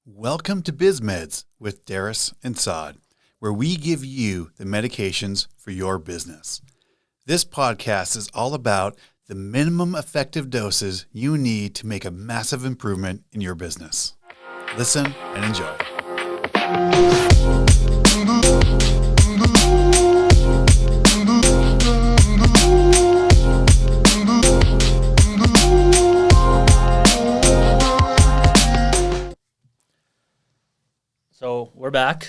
Welcome to BizMeds with Darris and Saad, where we give you the medications for your business. This podcast is all about the minimum effective doses you need to make a massive improvement in your business. Listen and enjoy. So we're back.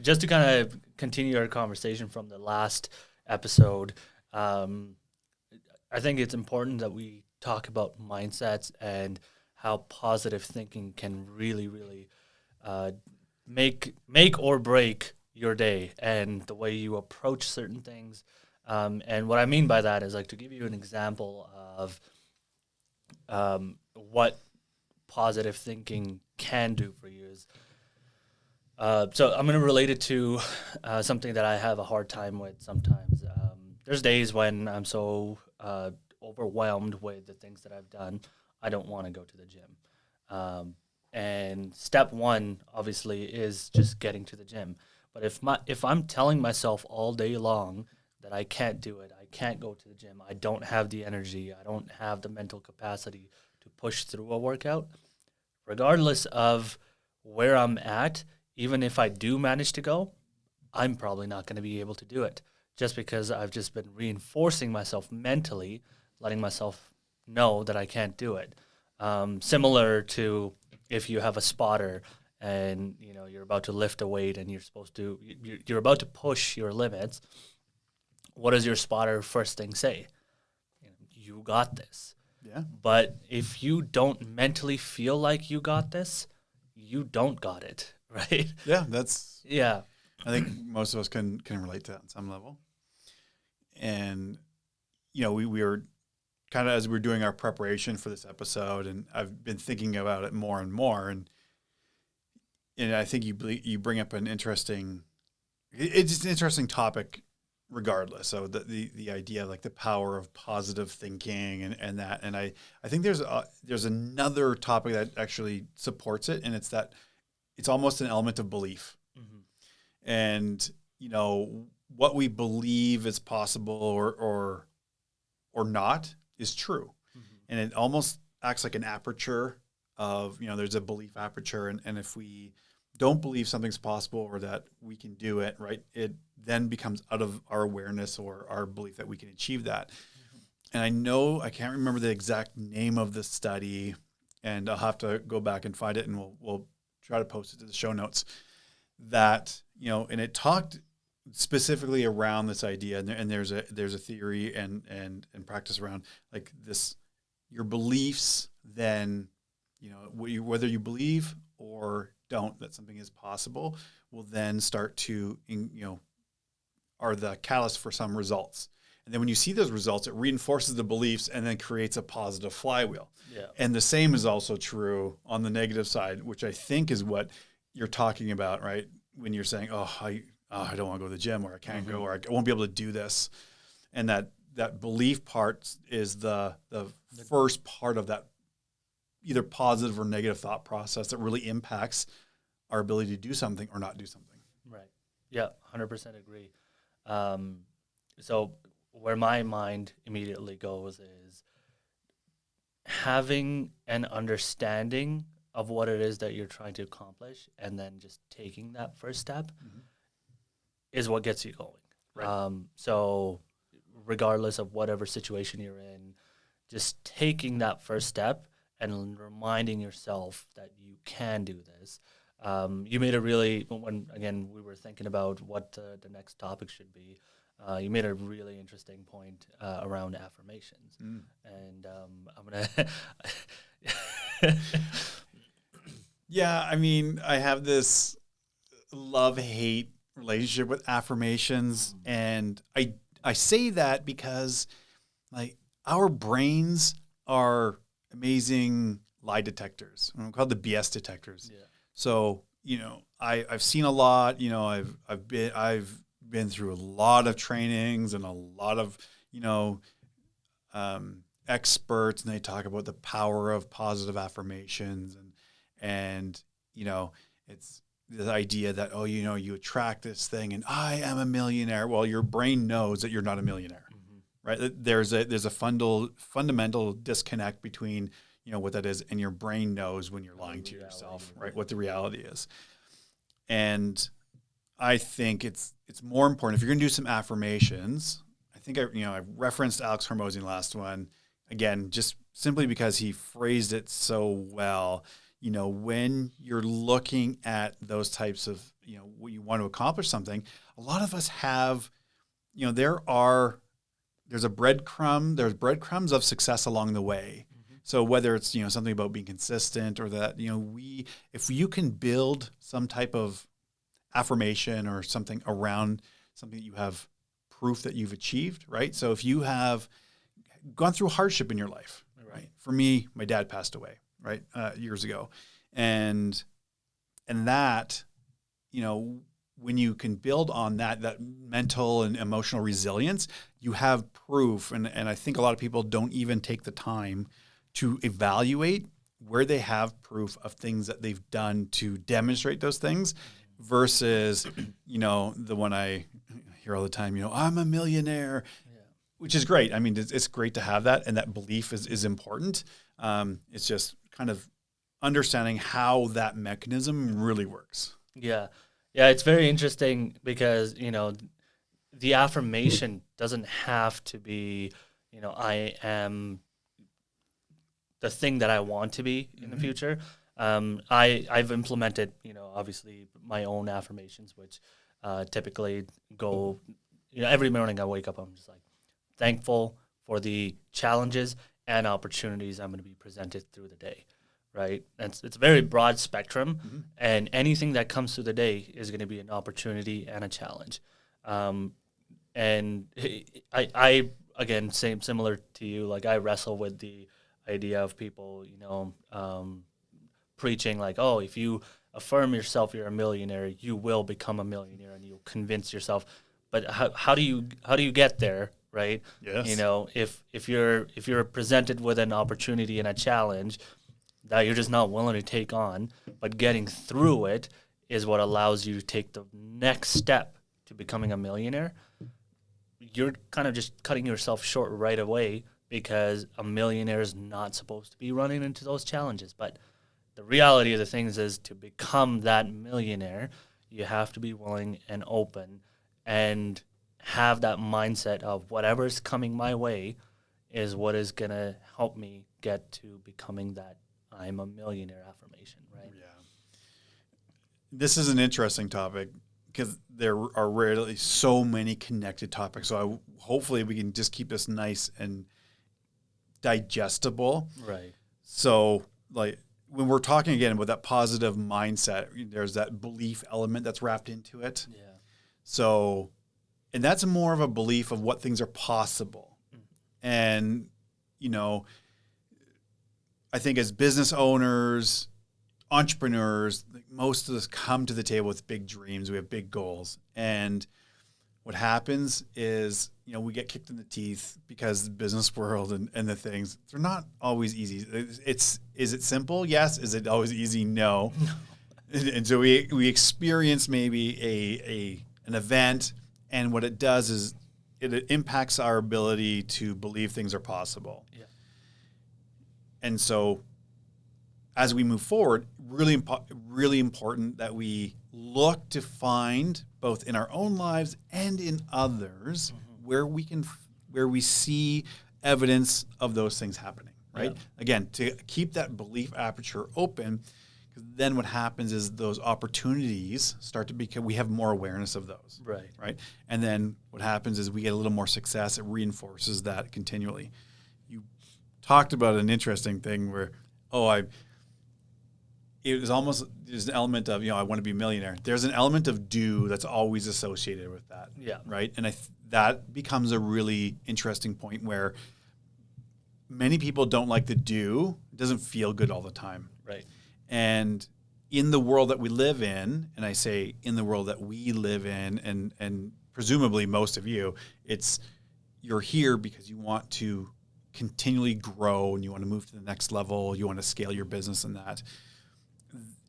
Just to kind of continue our conversation from the last episode, I think it's important that we talk about mindsets and how positive thinking can really make or break your day and the way you approach certain things. And what I mean by that is, like, to give you an example of what positive thinking can do for you is, so I'm going to relate it to something that I have a hard time with sometimes. There's days when I'm so overwhelmed with the things that I've done, I don't want to go to the gym. And step one, obviously, is just getting to the gym. But if I'm telling myself all day long that I can't do it, I can't go to the gym, I don't have the energy, I don't have the mental capacity to push through a workout, regardless of where I'm at, even if I do manage to go, I'm probably not going to be able to do it, just because I've just been reinforcing myself mentally, letting myself know that I can't do it. Similar to if you have a spotter and you're about to lift a weight and you're about to push your limits. What does your spotter first thing say? You got this. Yeah. But if you don't mentally feel like you got this, you don't got it, right? Yeah, Yeah. I think most of us can relate to that on some level. And, we were kind of, as we were doing our preparation for this episode, and I've been thinking about it more and more. And I think you bring up it's an interesting topic regardless. So the idea, like the power of positive thinking and that. And I think there's another topic that actually supports it. And it's that it's almost an element of belief. Mm-hmm. And, what we believe is possible or not is true. Mm-hmm. And it almost acts like an aperture of, there's a belief aperture. And if we don't believe something's possible or that we can do it, right, it then becomes out of our awareness or our belief that we can achieve that. Mm-hmm. And I can't remember the exact name of the study, and I'll have to go back and find it, and we'll try to post it to the show notes, that, and it talked specifically around this idea, and there's a theory and practice around, like, this, your beliefs then, whether you believe or don't that something is possible, will then start to, are the catalyst for some results. And then when you see those results, it reinforces the beliefs and then creates a positive flywheel. Yeah. And the same is also true on the negative side, which I think is what you're talking about, right? When you're saying, I don't want to go to the gym, or I can't go, or I won't be able to do this. And that belief part is the first part of that either positive or negative thought process that really impacts our ability to do something or not do something. Right. Yeah, 100% agree. So where my mind immediately goes is having an understanding of what it is that you're trying to accomplish, and then just taking that first step is what gets you going. Right. So regardless of whatever situation you're in, just taking that first step and reminding yourself that you can do this. You made when we were thinking about what the next topic should be, you made a really interesting point around affirmations. And I'm going to... Yeah, I mean, I have this love-hate relationship with affirmations, and I say that because, like, our brains are amazing lie detectors. We're called the BS detectors. Yeah. So, I've seen a lot. I've been through a lot of trainings and a lot of experts and they talk about the power of positive affirmations and it's the idea that, you attract this thing and I am a millionaire. Well, your brain knows that you're not a millionaire, right? There's a fundamental disconnect between, what that is, and your brain knows when you're lying to yourself, right? What the reality is. And I think it's more important if you're going to do some affirmations. I think I referenced Alex Hormozian last one again, just simply because he phrased it so well. When you're looking at those types of, when you want to accomplish something, a lot of us have, there's breadcrumbs of success along the way. So whether it's, something about being consistent or that, if you can build some type of affirmation or something around something that you have proof that you've achieved, right? So if you have gone through hardship in your life, right? For me, my dad passed away, right? Years ago. And that, when you can build on that mental and emotional resilience, you have proof. And I think a lot of people don't even take the time to evaluate where they have proof of things that they've done to demonstrate those things versus, the one I hear all the time, I'm a millionaire, which is great. I mean, it's great to have that. And that belief is important. It's just kind of understanding how that mechanism really works. Yeah. Yeah. It's very interesting because, the affirmation doesn't have to be, I am the thing that I want to be in the future. I've implemented, obviously my own affirmations, which typically go, every morning I wake up, I'm just like thankful for the challenges and opportunities I'm going to be presented through the day, right? And it's a very broad spectrum, and anything that comes through the day is going to be an opportunity and a challenge. And I again, similar to you, like I wrestle with the idea of people, preaching like, oh, if you affirm yourself you're a millionaire, you will become a millionaire, and you'll convince yourself. But how do you get there, right? Yes. If you're presented with an opportunity and a challenge that you're just not willing to take on, but getting through it is what allows you to take the next step to becoming a millionaire, you're kind of just cutting yourself short right away, because a millionaire is not supposed to be running into those challenges. But the reality of the things is, to become that millionaire, you have to be willing and open and have that mindset of whatever's coming my way is what is going to help me get to becoming that I'm a millionaire affirmation, right? Yeah. This is an interesting topic because there are rarely so many connected topics. So hopefully we can just keep this nice and digestible. Right. So like when we're talking again about that positive mindset, there's that belief element that's wrapped into it. Yeah. So, and that's more of a belief of what things are possible. And, I think as business owners, entrepreneurs, most of us come to the table with big dreams. We have big goals. And what happens is, we get kicked in the teeth because the business world and the things, they're not always easy. Is it simple? Yes. Is it always easy? No. And so we experience maybe an event, and what it does is it impacts our ability to believe things are possible. Yeah. And so as we move forward, really important that we look to find both in our own lives and in others where we see evidence of those things happening, right? Yeah. Again, to keep that belief aperture open, because then what happens is those opportunities start to become, we have more awareness of those. Right. And then what happens is we get a little more success. It reinforces that continually. You talked about an interesting thing where, there's an element of, I want to be a millionaire. There's an element of do that's always associated with that. Yeah. Right. And that becomes a really interesting point where many people don't like the do. It doesn't feel good all the time. Right. And in the world that we live in, and I say in the world that we live in, and presumably most of you, you're here because you want to continually grow and you want to move to the next level, you want to scale your business and that,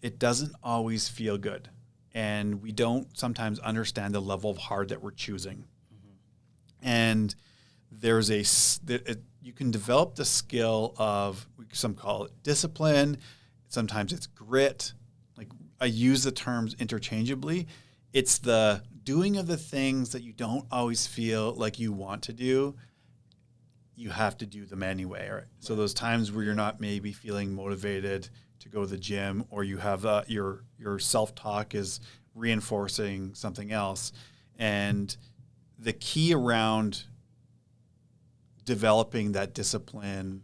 it doesn't always feel good. And we don't sometimes understand the level of hard that we're choosing. And there's you can develop the skill of, some call it discipline, sometimes it's grit. Like, I use the terms interchangeably. It's the doing of the things that you don't always feel like you want to do. You have to do them anyway. Right? So those times where you're not maybe feeling motivated to go to the gym, or you have your self-talk is reinforcing something else. And the key around developing that discipline,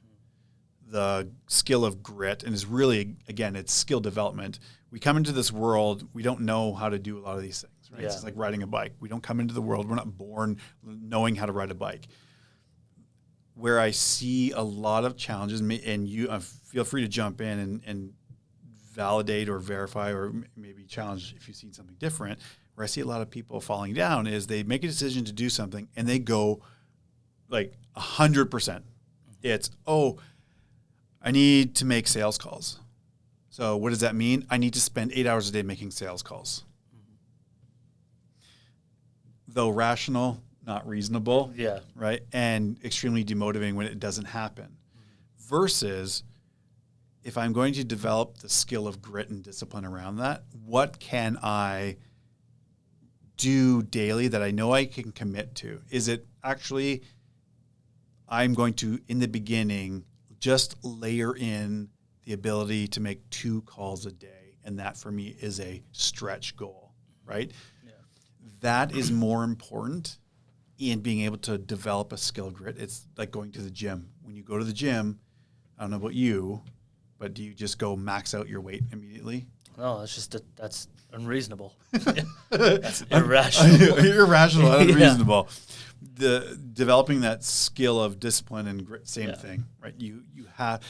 the skill of grit, and is really, again, it's skill development. We come into this world, we don't know how to do a lot of these things, right? Yeah. It's like riding a bike. We don't come into the world, we're not born knowing how to ride a bike. Where I see a lot of challenges, and you feel free to jump in and validate or verify or maybe challenge if you've seen something different, where I see a lot of people falling down is they make a decision to do something and they go like 100%. It's, I need to make sales calls. So what does that mean? I need to spend 8 hours a day making sales calls. Though rational, not reasonable. Yeah. Right? And extremely demotivating when it doesn't happen. Versus, if I'm going to develop the skill of grit and discipline around that, what can I do daily that I know I can commit to? Is it actually, I'm going to, in the beginning, just layer in the ability to make 2 calls a day. And that for me is a stretch goal, right? Yeah. That is more important in being able to develop a skill grit. It's like going to the gym. When you go to the gym, I don't know about you, but do you just go max out your weight immediately? No, that's unreasonable. That's irrational. Irrational and unreasonable. The developing that skill of discipline and grit, same thing, right? You have,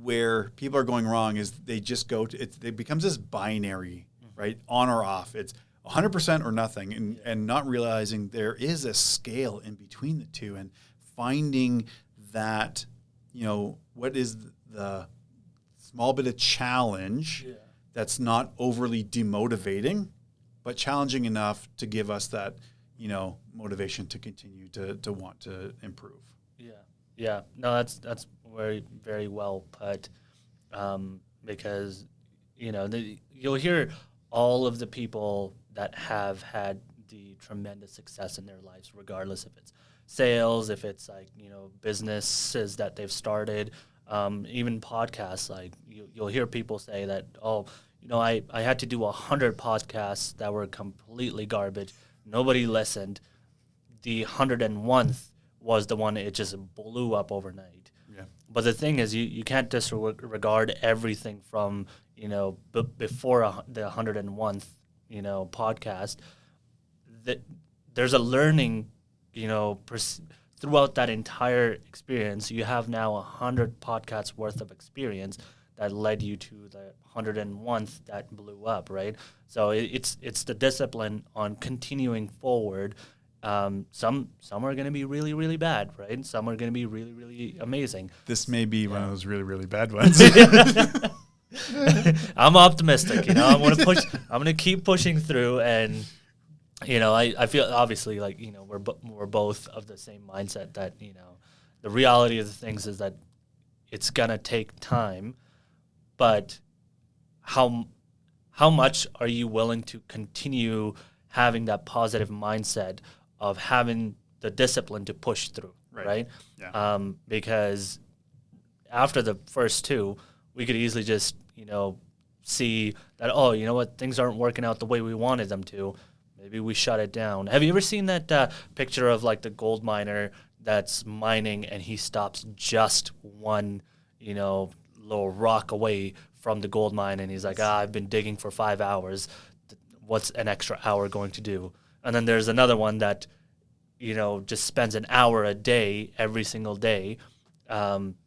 where people are going wrong is they just go to it becomes this binary, right? On or off. It's 100% or nothing, and not realizing there is a scale in between the two, and finding that, what is the small bit of challenge that's not overly demotivating, but challenging enough to give us that, motivation to continue to want to improve. Yeah. No, that's very, very well put. Because, you'll hear all of the people that have had the tremendous success in their lives, regardless if it's sales, if it's like, businesses that they've started, even podcasts. Like you'll hear people say that, I had to do 100 podcasts that were completely garbage. Nobody listened. The 101th was the one it just blew up overnight. Yeah. But the thing is, you can't disregard everything from, before the 101th, podcast. That there's a learning, throughout that entire experience. You have now 100 podcasts worth of experience that led you to the 101th that blew up, right? So it's the discipline on continuing forward. Some are going to be really, really bad, right? Some are going to be really, really amazing. This may be one of those really, really bad ones. I'm optimistic, I'm going to keep pushing through, and I feel obviously like we're both of the same mindset that the reality of the things is that it's going to take time, but how much are you willing to continue having that positive mindset of having the discipline to push through, right? Yeah. Because after the first 2, we could easily just, see that, things aren't working out the way we wanted them to. Maybe we shut it down. Have you ever seen that picture of like the gold miner that's mining and he stops just one, little rock away from the gold mine, and he's like, I've been digging for 5 hours. What's an extra hour going to do? And then there's another one that, just spends an hour a day every single day,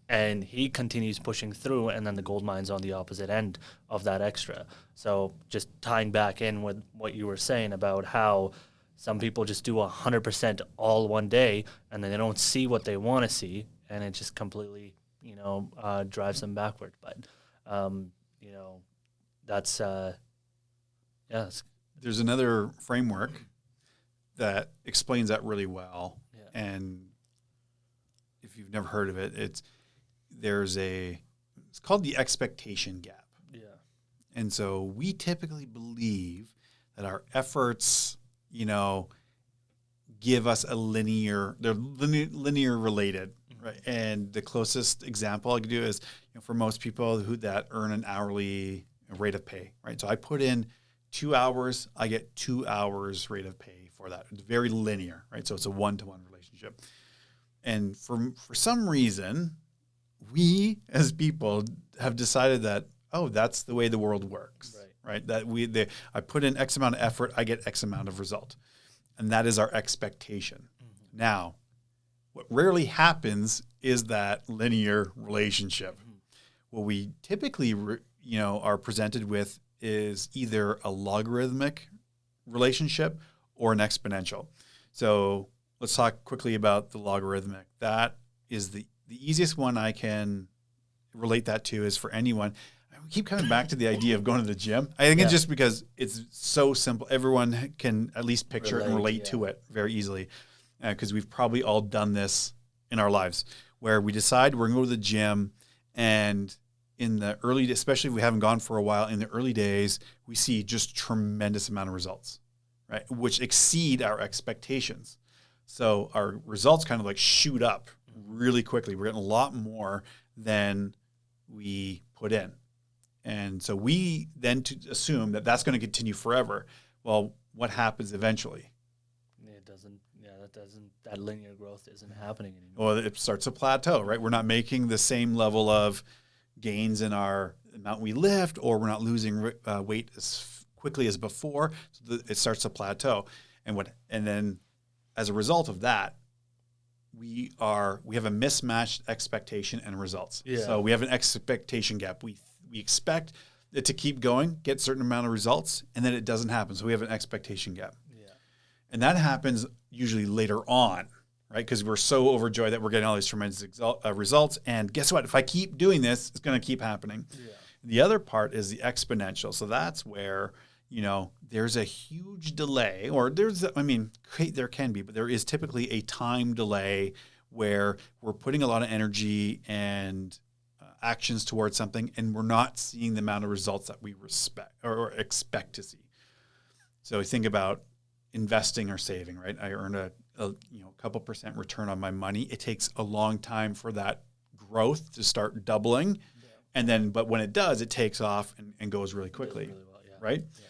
and he continues pushing through, and then the gold mine's on the opposite end of that extra. So just tying back in with what you were saying about how some people just do 100% all one day, and then they don't see what they want to see, and it just completely, drives them backward. But, that's, There's another framework that explains that really well. Yeah. And if you've never heard of it, it's called the expectation gap. Yeah. And so we typically believe that our efforts, give us they're linear related, right? And the closest example I could do is, for most people that earn an hourly rate of pay, right? So I put in 2 hours, I get 2 hours rate of pay for that. It's very linear, right? So it's a one-to-one relationship. And for some reason, we as people have decided that, that's the way the world works, right? That I put in X amount of effort, I get X amount of result. And that is our expectation. Mm-hmm. Now, what rarely happens is that linear relationship. Mm-hmm. What we typically, are presented with is either a logarithmic relationship or an exponential. So let's talk quickly about the logarithmic. That is the easiest one I can relate that to is for anyone. We keep coming back to the idea of going to the gym. I think it's just because it's so simple. Everyone can at least picture it and relate to it very easily, because we've probably all done this in our lives where we decide we're going to go to the gym, and in the early, especially if we haven't gone for a while, in the early days, we see just tremendous amount of results, right? Which exceed our expectations. So our results kind of like shoot up really quickly. We're getting a lot more than we put in. And so we then assume that that's going to continue forever. Well, what happens eventually? It doesn't. Yeah, that linear growth isn't happening anymore. Well, it starts to plateau, right? We're not making the same level of gains in our amount we lift, or we're not losing weight as quickly as before. So it starts to plateau. And then as a result of that, we have a mismatched expectation and results. Yeah. So we have an expectation gap. We expect it to keep going, get a certain amount of results, and then it doesn't happen. So we have an expectation gap. Yeah. And that happens usually later on, right? Because we're so overjoyed that we're getting all these tremendous results. And guess what? If I keep doing this, it's going to keep happening. Yeah. The other part is the exponential. So that's where, there's a huge delay, or there can be, but there is typically a time delay where we're putting a lot of energy and actions towards something, and we're not seeing the amount of results that we respect or expect to see. So think about investing or saving, right? I earn a couple % return on my money. It takes a long time for that growth to start doubling. Yeah. But when it does, it takes off and goes really quickly, really well, right? Yeah.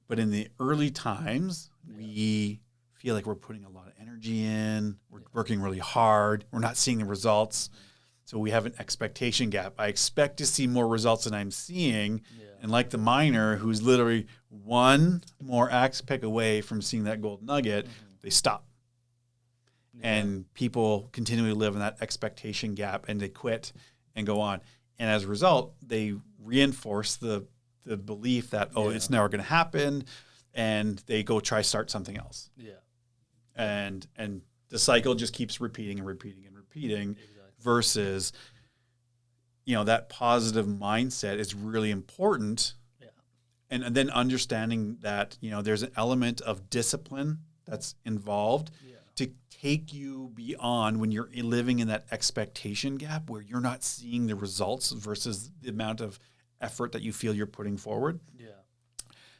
But in the early times, we feel like we're putting a lot of energy in, we're working really hard, we're not seeing the results. So we have an expectation gap. I expect to see more results than I'm seeing. Yeah. And like the miner who's literally one more axe pick away from seeing that gold nugget, they stop. Yeah. And people continually live in that expectation gap, and they quit and go on. And as a result, they reinforce the belief that, it's never going to happen, and they go start something else. Yeah. And the cycle just keeps repeating and repeating and repeating. Exactly. Versus, that positive mindset is really important. Yeah. And then understanding that, there's an element of discipline that's involved to take you beyond when you're living in that expectation gap where you're not seeing the results versus the amount of effort that you feel you're putting forward. Yeah.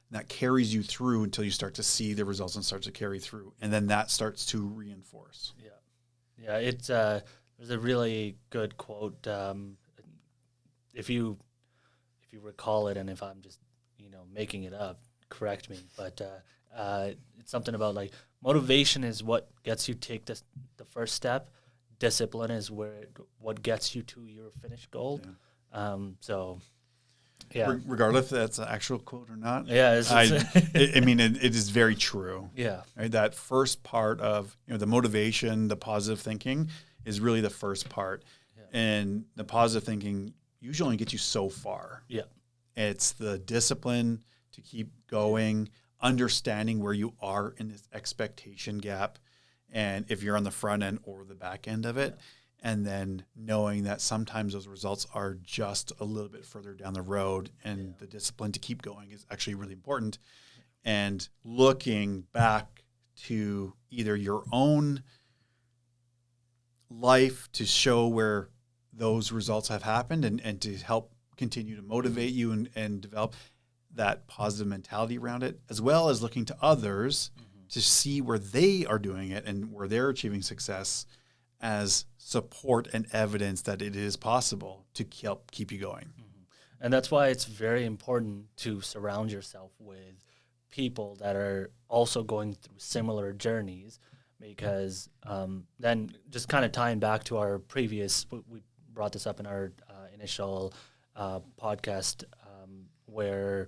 And that carries you through until you start to see the results and start to carry through. And then that starts to reinforce. Yeah. Yeah. It's, there's a really good quote. If you recall it, and if I'm just making it up, correct me. But it's something about like motivation is what gets you take the first step. Discipline is what gets you to your finished goal. Yeah. Yeah. Regardless if that's an actual quote or not. Yeah. It is very true. Yeah. Right? That first part of the motivation, the positive thinking is really the first part. Yeah. And the positive thinking usually only gets you so far. Yeah. It's the discipline to keep going, understanding where you are in this expectation gap, and if you're on the front end or the back end of it. and then knowing that sometimes those results are just a little bit further down the road, and the discipline to keep going is actually really important. And looking back to either your own life to show where those results have happened, and to help continue to motivate you and develop that positive mentality around it, as well as looking to others to see where they are doing it and where they're achieving success as support and evidence that it is possible to help keep you going. And that's why it's very important to surround yourself with people that are also going through similar journeys, because then just kind of tying back to our previous, we brought this up in our initial podcast, where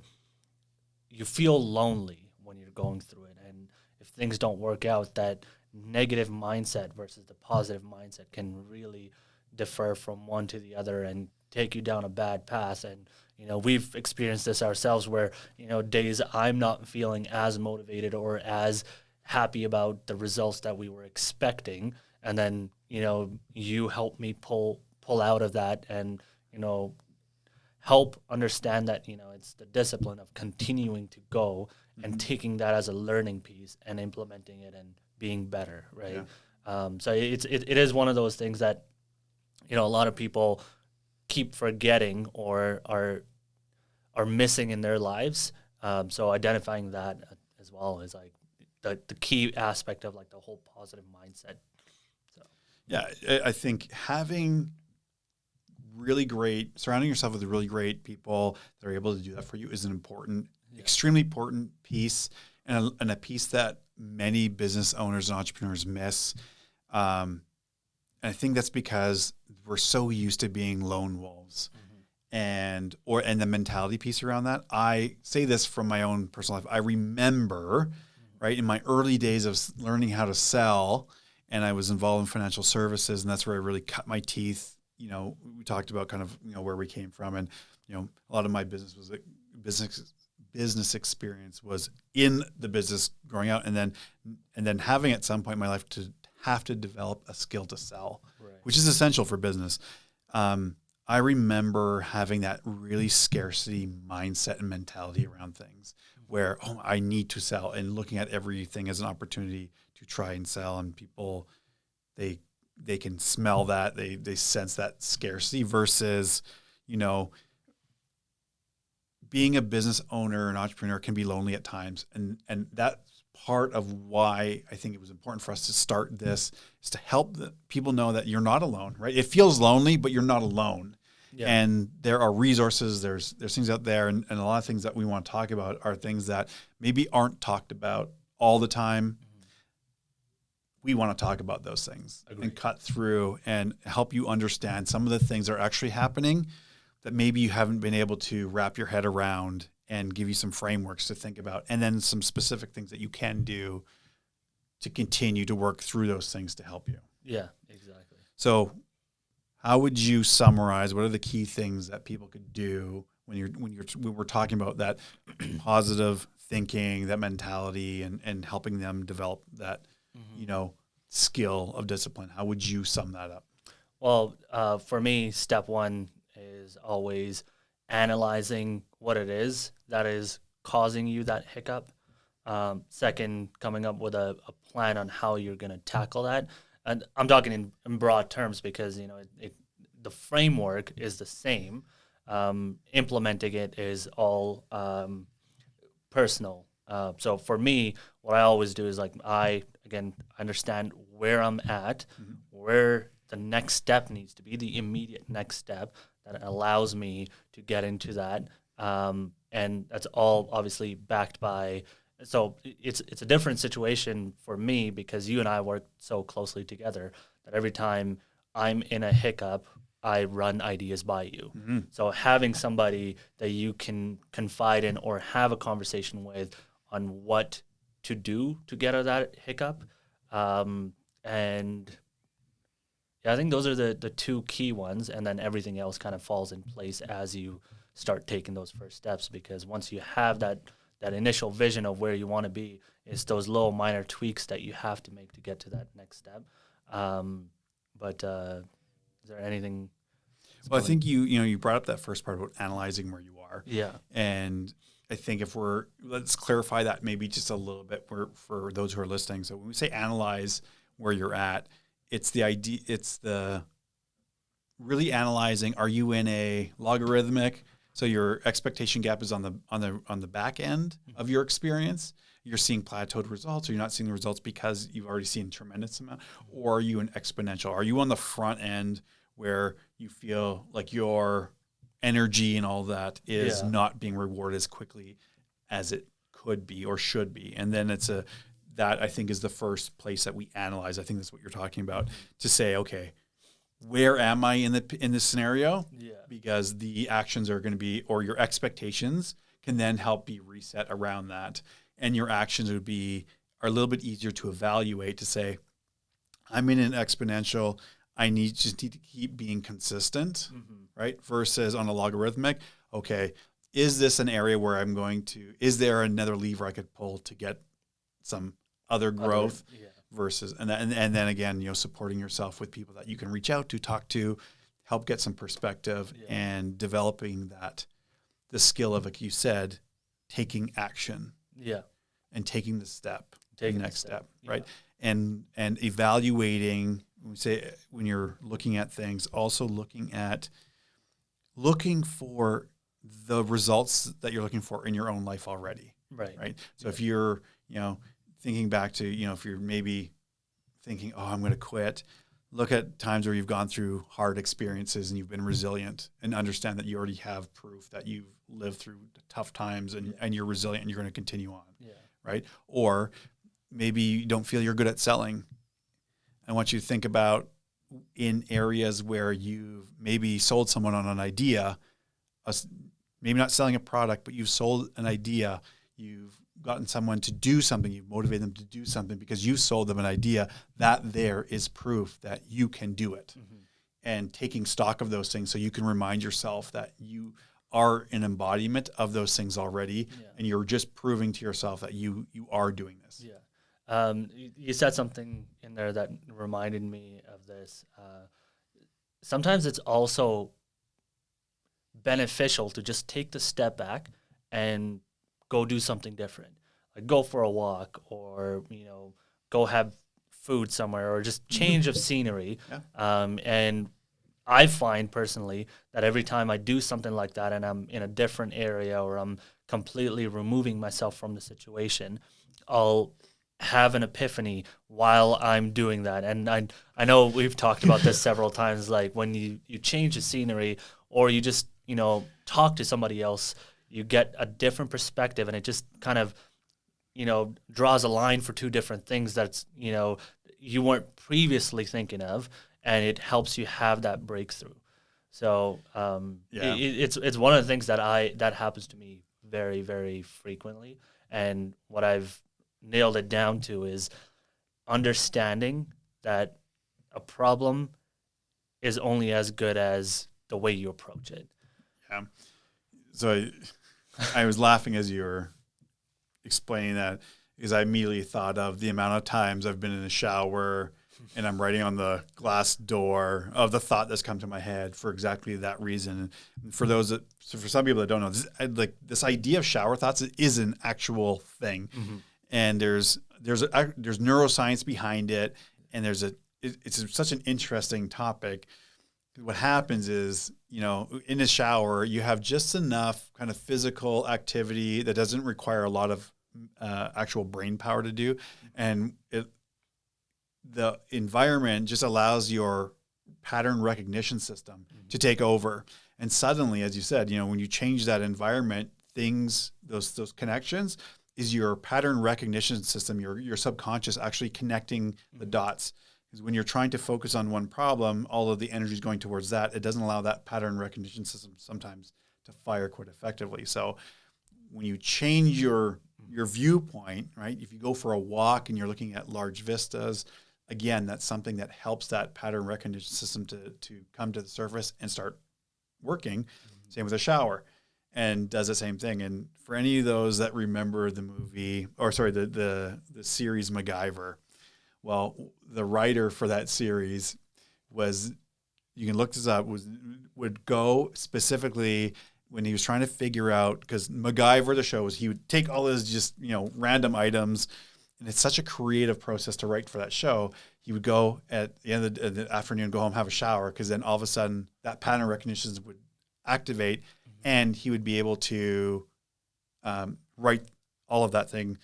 you feel lonely when you're going through it. And if things don't work out, that negative mindset versus the positive mindset can really differ from one to the other and take you down a bad path. And, we've experienced this ourselves where, days I'm not feeling as motivated or as happy about the results that we were expecting. And then, you help me pull out of that and, help understand that, it's the discipline of continuing to go and taking that as a learning piece and implementing it and being better, right? Yeah. So it is one of those things that, a lot of people keep forgetting or are missing in their lives. So identifying that as well is like the key aspect of like the whole positive mindset. So yeah, I think surrounding yourself with really great people that are able to do that for you is an extremely important piece, and a piece that many business owners and entrepreneurs miss. And I think that's because we're so used to being lone wolves, and the mentality piece around that. I say this from my own personal life. I remember, right, in my early days of learning how to sell, and I was involved in financial services, and that's where I really cut my teeth. We talked about kind of, where we came from, and, a lot of my business experience was in the business growing out, and then having at some point in my life to have to develop a skill to sell, right, which is essential for business. I remember having that really scarcity mindset and mentality around things where, I need to sell, and looking at everything as an opportunity to try and sell, and people, they can smell that, they sense that scarcity versus, being a business owner and entrepreneur can be lonely at times. And that's part of why I think it was important for us to start this, is to help the people know that you're not alone, right? It feels lonely, but you're not alone. Yeah. And there are resources, there's things out there, and a lot of things that we want to talk about are things that maybe aren't talked about all the time. We want to talk about those things. Agreed. And cut through and help you understand some of the things that are actually happening that maybe you haven't been able to wrap your head around, and give you some frameworks to think about, and then some specific things that you can do to continue to work through those things to help you. Yeah, exactly. So how would you summarize, what are the key things that people could do when we're talking about that positive thinking, that mentality, and helping them develop that, skill of discipline? How would you sum that up? Well, for me, step one is always analyzing what it is that is causing you that hiccup. Second, coming up with a plan on how you're going to tackle that. And I'm talking in broad terms because, the framework is the same. Implementing it is all personal. So for me, what I always do is I understand where I'm at, where the next step needs to be, the immediate next step that allows me to get into that. And that's all obviously backed by, so it's a different situation for me because you and I work so closely together that every time I'm in a hiccup, I run ideas by you. Mm-hmm. So having somebody that you can confide in or have a conversation with on what to do to get out of that hiccup. And yeah, I think those are the two key ones. And then everything else kind of falls in place as you start taking those first steps, because once you have that initial vision of where you want to be, it's those little minor tweaks that you have to make to get to that next step. Is there anything? Well, I think you brought up that first part about analyzing where you are. Yeah. And I think let's clarify that maybe just a little bit for those who are listening. So when we say analyze where you're at, it's the idea, it's the really analyzing, are you in a logarithmic? So your expectation gap is on the back end of your experience. You're seeing plateaued results, or you're not seeing the results because you've already seen tremendous amount, or are you an exponential? Are you on the front end where you feel like your energy and all that is not being rewarded as quickly as it could be or should be? And then that I think is the first place that we analyze. I think that's what you're talking about, to say, okay, where am I in this scenario? Yeah. Because the actions are going to be, or your expectations can then help be reset around that. And your actions are a little bit easier to evaluate, to say, I'm in an exponential, I just need to keep being consistent, right? Versus on a logarithmic, okay, is this an area where is there another lever I could pull to get some other growth? Versus, and then again, supporting yourself with people that you can reach out to, talk to, help get some perspective, and developing the skill of, like you said, taking action. Yeah. And taking the step, next step, yeah. right? And evaluating, when you're looking at things, also looking for the results that you're looking for in your own life already. Right. So if you're, thinking back to, if you're maybe thinking, oh, I'm going to quit, look at times where you've gone through hard experiences and you've been resilient, and understand that you already have proof that you've lived through tough times and you're resilient and you're going to continue on. Yeah. Right. Or maybe you don't feel you're good at selling. I want you to think about in areas where you've maybe sold someone on an idea, maybe not selling a product, but you've sold an idea, you've gotten someone to do something, you've motivated them to do something because you sold them an idea. That there is proof that you can do it. And taking stock of those things, so you can remind yourself that you are an embodiment of those things already, and you're just proving to yourself that you are doing this. Yeah. You said something in there that reminded me of this. Sometimes it's also beneficial to just take the step back and go do something different, like go for a walk, or go have food somewhere, or just change of scenery. And I find personally that every time I do something like that, and I'm in a different area, or I'm completely removing myself from the situation, I'll have an epiphany while I'm doing that. And I know we've talked about this several times, like when you change the scenery, or you just talk to somebody else, you get a different perspective, and it just kind of, draws a line for two different things that's, you weren't previously thinking of, and it helps you have that breakthrough. So it's one of the things that happens to me very, very frequently. And what I've nailed it down to is understanding that a problem is only as good as the way you approach it. Yeah. So I was laughing as you were explaining that, because I immediately thought of the amount of times I've been in a shower and I'm writing on the glass door of the thought that's come to my head for exactly that reason. And for some people that don't know, this idea of shower thoughts is an actual thing, and there's neuroscience behind it, and it's such an interesting topic. What happens is, in a shower, you have just enough kind of physical activity that doesn't require a lot of actual brain power to do. And the environment just allows your pattern recognition system to take over. And suddenly, as you said, when you change that environment, those connections is your pattern recognition system, your subconscious actually connecting the dots. Because when you're trying to focus on one problem, all of the energy is going towards that. It doesn't allow that pattern recognition system sometimes to fire quite effectively. So when you change your viewpoint, right? If you go for a walk and you're looking at large vistas, again, that's something that helps that pattern recognition system to come to the surface and start working. Same with a shower, and does the same thing. And for any of those that remember the series MacGyver, well, the writer for that series was you can look this up, would go specifically when he was trying to figure out, because MacGyver the show was, he would take all his just, random items, and it's such a creative process to write for that show. He would go at the end of the afternoon, go home, have a shower, because then all of a sudden that pattern recognition would activate, and he would be able to write all of that thing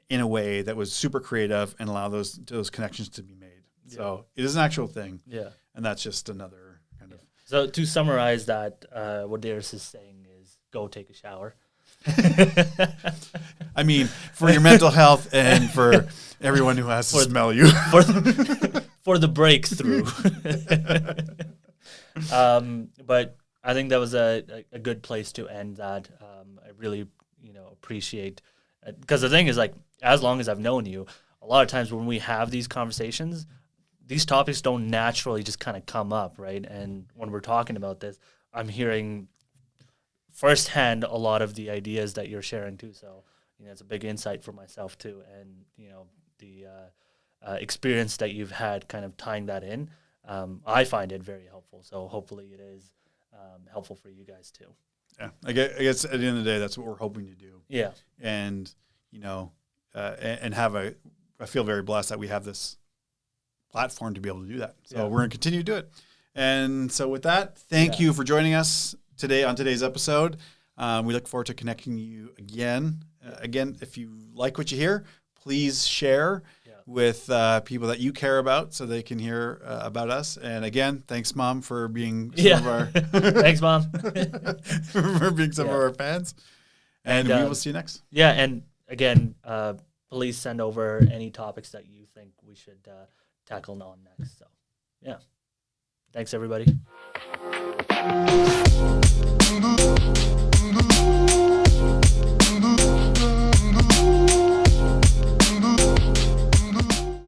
in a way that was super creative and allow those connections to be made. Yeah. So it is an actual thing. Yeah. And that's just another kind of. So to summarize that, what Darris is saying is go take a shower. I mean, for your mental health and for everyone who has to smell you. For the breakthrough. But I think that was a good place to end that. I really, appreciate, because the thing is, like, as long as I've known you, a lot of times when we have these conversations, these topics don't naturally just kind of come up, right? And when we're talking about this, I'm hearing firsthand a lot of the ideas that you're sharing too. So, it's a big insight for myself too. And, the experience that you've had kind of tying that in, I find it very helpful. So hopefully it is helpful for you guys too. Yeah, I guess at the end of the day, that's what we're hoping to do. Yeah. And, and I feel very blessed that we have this platform to be able to do that. So we're going to continue to do it. And so with that, thank you for joining us today on today's episode. We look forward to connecting you again. Again, if you like what you hear, please share with people that you care about so they can hear about us. And again, thanks, Mom, for being some of our thanks, Mom, for being some of our fans. And we will see you next. Yeah, and again, please send over any topics that you think we should tackle on next. So, yeah, thanks everybody.